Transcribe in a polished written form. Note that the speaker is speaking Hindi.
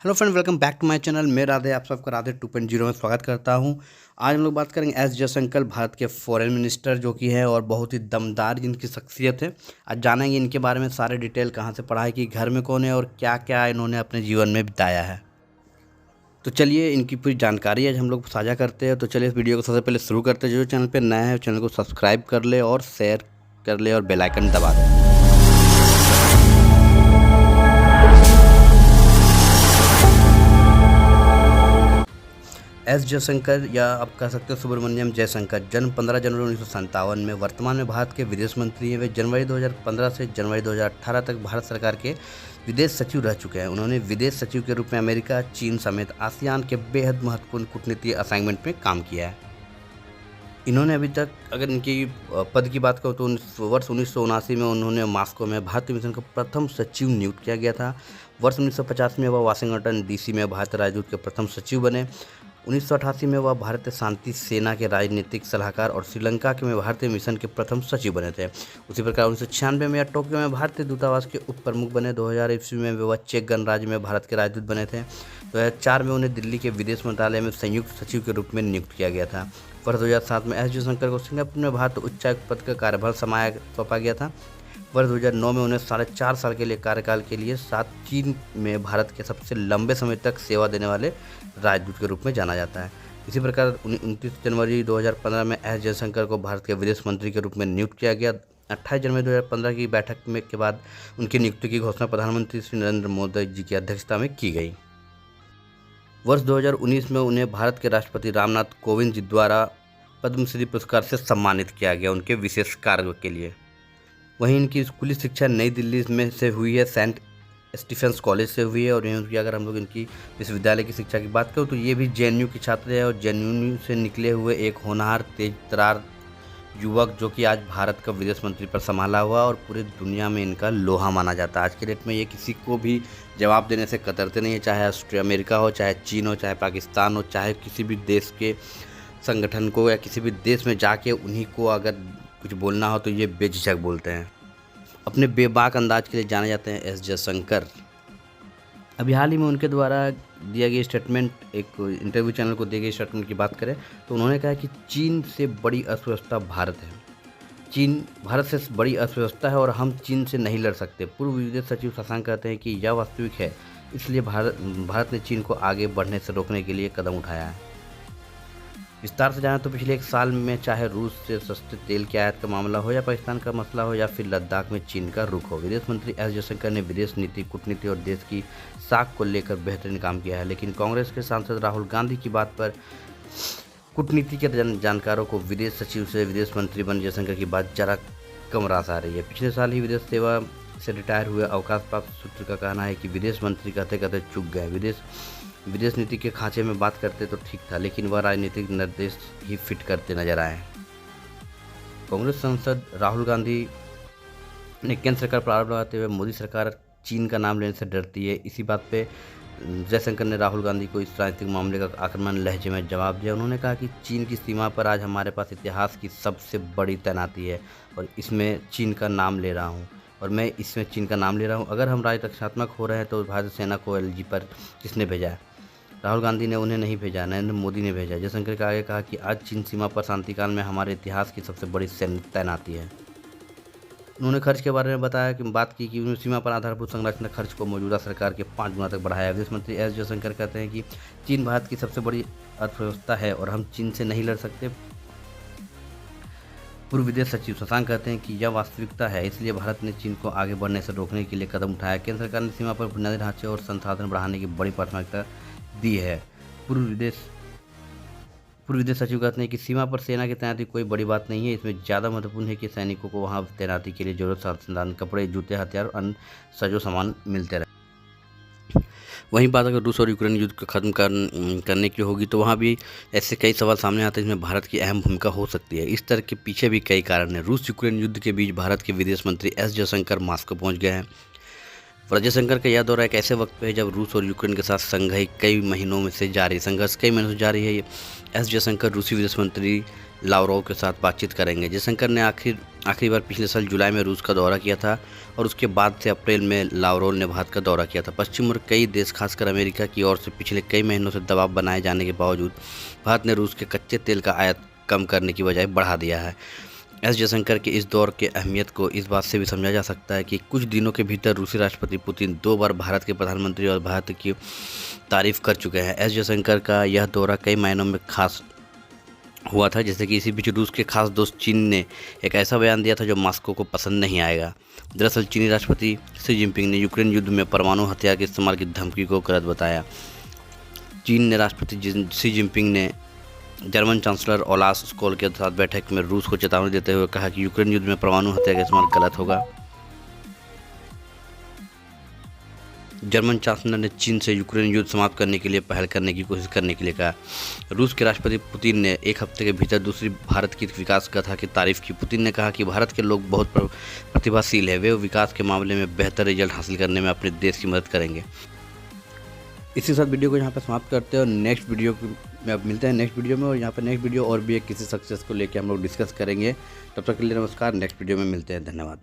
Hello friend, welcome back to my channel. मैं राधे, आप सबका राधे 2.0 में स्वागत करता हूं। आज हम लोग बात करेंगे एस जयशंकर, भारत के फॉरेन मिनिस्टर जो कि है और बहुत ही दमदार जिनकी शख्सियत है। आज जानेंगे इनके बारे में सारे डिटेल, कहां से पढ़ा है, कि घर में कौन है और क्या क्या इन्होंने अपने जीवन में बिताया है। तो चलिए इनकी पूरी जानकारी आज हम लोग साझा करते हैं। तो चलिए इस वीडियो को सबसे पहले शुरू करते हैं। जो चैनल पर नया है चैनल को सब्सक्राइब कर ले और शेयर कर ले और बेल आइकन दबा दें। एस जयशंकर, या आप कह सकते हो सुब्रमण्यम जयशंकर, जन्म 15 जनवरी 1957 में। वर्तमान में भारत के विदेश मंत्री हैं। वे जनवरी 2015 से जनवरी 2018 तक भारत सरकार के विदेश सचिव रह चुके हैं। उन्होंने विदेश सचिव के रूप में अमेरिका, चीन समेत आसियान के बेहद महत्वपूर्ण कूटनीतिक असाइनमेंट में काम किया है। इन्होंने अभी तक, अगर इनकी पद की बात करूँ तो वर्ष 1979 में उन्होंने मॉस्को में भारतीय मिशन का प्रथम सचिव नियुक्त किया गया था। वर्ष 1950 में वह वाशिंगटन डीसी में भारतीय राजदूत के प्रथम सचिव बने। 1988 में वह भारतीय शांति सेना के राजनीतिक सलाहकार और श्रीलंका के में भारतीय मिशन के प्रथम सचिव बने थे। उसी प्रकार 1996 में टोक्यो में भारतीय दूतावास के उप प्रमुख बने। 2000 ईस्वी में वह चेक गणराज्य में भारत के राजदूत बने थे। 2004 में उन्हें दिल्ली के विदेश मंत्रालय में संयुक्त सचिव के रूप में नियुक्त किया गया था। वर्ष 2007 में एस जयशंकर को सिंगापुर में भारत उच्चायुक्त पद का कार्यभार सौंपा गया था। वर्ष 2009 में उन्हें 4.5 साल के लिए कार्यकाल के लिए साथ चीन में भारत के सबसे लंबे समय तक सेवा देने वाले राजदूत के रूप में जाना जाता है। इसी प्रकार 29 जनवरी 2015 में एस जयशंकर को भारत के विदेश मंत्री के रूप में नियुक्त किया गया। 28 जनवरी 2015 की बैठक में के बाद उनकी नियुक्ति की घोषणा प्रधानमंत्री श्री नरेंद्र मोदी जी की अध्यक्षता में की गई। वर्ष 2019 में उन्हें भारत के राष्ट्रपति रामनाथ कोविंद जी द्वारा पद्मश्री पुरस्कार से सम्मानित किया गया उनके विशेष कार्य के लिए। वहीं इनकी स्कूली शिक्षा नई दिल्ली में से हुई है, सेंट स्टीफेंस कॉलेज से हुई है। और यहीं की अगर हम लोग इनकी विश्वविद्यालय की शिक्षा की बात करें तो ये भी जेएनयू की छात्र है और जेएनयू से निकले हुए एक होनहार, तेज तर्रार युवक जो कि आज भारत का विदेश मंत्री पर संभाला हुआ और पूरी दुनिया में इनका लोहा माना जाता है। आज के डेट में ये किसी को भी जवाब देने से कतरते नहीं है, चाहे अमेरिका हो, चाहे चीन हो, चाहे पाकिस्तान हो, चाहे किसी भी देश के संगठन को या किसी भी देश में जाके उन्हीं को अगर कुछ बोलना हो तो ये बेझिझक बोलते हैं। अपने बेबाक अंदाज के लिए जाने जाते हैं एस जयशंकर। अभी हाल ही में उनके द्वारा दिया गया स्टेटमेंट, एक इंटरव्यू चैनल को दिए गए स्टेटमेंट की बात करें तो उन्होंने कहा कि चीन से बड़ी अर्थव्यवस्था भारत है। चीन भारत से बड़ी अर्थव्यवस्था है और हम चीन से नहीं लड़ सकते। पूर्व विदेश सचिव शशांक कहते हैं कि यह वास्तविक है, इसलिए भारत ने चीन को आगे बढ़ने से रोकने के लिए कदम उठाया है। विस्तार से जाना तो पिछले 1 साल में चाहे रूस से सस्ते तेल की आयात का मामला हो या पाकिस्तान का मसला हो या फिर लद्दाख में चीन का रुख हो, विदेश मंत्री एस जयशंकर ने विदेश नीति, कूटनीति और देश की साख को लेकर बेहतरीन काम किया है। लेकिन कांग्रेस के सांसद राहुल गांधी की बात पर कूटनीति के जानकारों को विदेश सचिव से विदेश मंत्री बने जयशंकर की बात जरा कम रास आ रही है। पिछले साल ही विदेश सेवा से रिटायर हुए अवकाश प्राप्त सूत्र का कहना है कि विदेश मंत्री कहते कहते चूक गए। विदेश नीति के खांचे में बात करते तो ठीक था, लेकिन वह राजनीतिक निर्देश ही फिट करते नजर आए। कांग्रेस सांसद राहुल गांधी ने केंद्र सरकार पर आरोप लगाते हुए मोदी सरकार चीन का नाम लेने से डरती है। इसी बात पे जयशंकर ने राहुल गांधी को इस राजनीतिक मामले का आक्रमण लहजे में जवाब दिया। उन्होंने कहा कि चीन की सीमा पर आज हमारे पास इतिहास की सबसे बड़ी तैनाती है और इसमें चीन का नाम ले रहा हूँ अगर हम रक्षात्मक हो रहे हैं तो भारतीय सेना को एलजी पर किसने भेजा है? राहुल गांधी ने उन्हें नहीं भेजा, नरेंद्र मोदी ने भेजा। जयशंकर का आगे कहा कि आज चीन सीमा पर शांतिकाल में हमारे इतिहास की सबसे बड़ी सैन्य तैनाती है। उन्होंने खर्च के बारे में बताया कि बात की कि उन्होंने सीमा पर आधारभूत संरचना खर्च को मौजूदा सरकार के 5 गुना तक बढ़ाया। विदेश मंत्री एस जयशंकर कहते हैं कि चीन भारत की सबसे बड़ी अर्थव्यवस्था है और हम चीन से नहीं लड़ सकते। पूर्व विदेश सचिव शशांक कहते हैं कि यह वास्तविकता है, इसलिए भारत ने चीन को आगे बढ़ने से रोकने के लिए कदम उठाया। केंद्र सरकार ने सीमा पर बुनियादी ढांचे और संसाधन बढ़ाने की बड़ी प्राथमिकता दी है। पूर्व विदेश सचिव कहते हैं कि सीमा पर सेना की तैनाती कोई बड़ी बात नहीं है, इसमें ज़्यादा महत्वपूर्ण है कि सैनिकों को वहां तैनाती के लिए जरूरत संसाधन, कपड़े, जूते, हथियार और अन्य सजो सामान मिलते रहे। वहीं बात अगर रूस और यूक्रेन युद्ध को खत्म करने की होगी तो वहाँ भी ऐसे कई सवाल सामने आते हैं जिसमें भारत की अहम भूमिका हो सकती है। इस तरह के पीछे भी कई कारण हैं। रूस यूक्रेन युद्ध के बीच भारत के विदेश मंत्री एस जयशंकर मॉस्को पहुँच गए हैं। जयशंकर का यह दौरा एक ऐसे वक्त पे है जब रूस और यूक्रेन के साथ संघर्ष कई महीनों से जारी है। एस जयशंकर रूसी विदेश मंत्री लावरोव के साथ बातचीत करेंगे। जयशंकर ने आखिरी बार पिछले साल जुलाई में रूस का दौरा किया था और उसके बाद से अप्रैल में लावरोव ने भारत का दौरा किया था। पश्चिम और कई देश खासकर अमेरिका की ओर से पिछले कई महीनों से दबाव बनाए जाने के बावजूद भारत ने रूस के कच्चे तेल का आयात कम करने की बजाय बढ़ा दिया है। एस जयशंकर के इस दौर के अहमियत को इस बात से भी समझा जा सकता है कि कुछ दिनों के भीतर रूसी राष्ट्रपति पुतिन 2 बार भारत के प्रधानमंत्री और भारत की तारीफ कर चुके हैं। एस जयशंकर का यह दौरा कई मायनों में खास हुआ था, जैसे कि इसी बीच रूस के खास दोस्त चीन ने एक ऐसा बयान दिया था जो मॉस्को को पसंद नहीं आएगा। दरअसल चीनी राष्ट्रपति शी जिनपिंग ने यूक्रेन युद्ध में परमाणु हथियार के इस्तेमाल की धमकी को गलत बताया। चीन ने राष्ट्रपति शी जिनपिंग ने जर्मन चांसलर ओलाफ स्कोल के साथ बैठक में रूस को चेतावनी देते हुए कहा कि यूक्रेन युद्ध में परमाणु हथियार का इस्तेमाल गलत होगा। जर्मन चांसलर ने चीन से यूक्रेन युद्ध समाप्त करने के लिए पहल करने की कोशिश करने के लिए कहा। रूस के राष्ट्रपति पुतिन ने एक हफ्ते के भीतर दूसरी भारत की विकास गाथा की तारीफ की। पुतिन ने कहा कि भारत के लोग बहुत प्रतिभाशील है, वे विकास के मामले में बेहतर रिजल्ट हासिल करने में अपने देश की मदद करेंगे। इसी साथ वीडियो को यहाँ पर समाप्त करते हैं और नेक्स्ट वीडियो में अब मिलते हैं नेक्स्ट वीडियो में। और यहाँ पर नेक्स्ट वीडियो और भी एक किसी सक्सेस को लेकर हम लोग डिस्कस करेंगे। तब तक के लिए नमस्कार, नेक्स्ट वीडियो में मिलते हैं, धन्यवाद।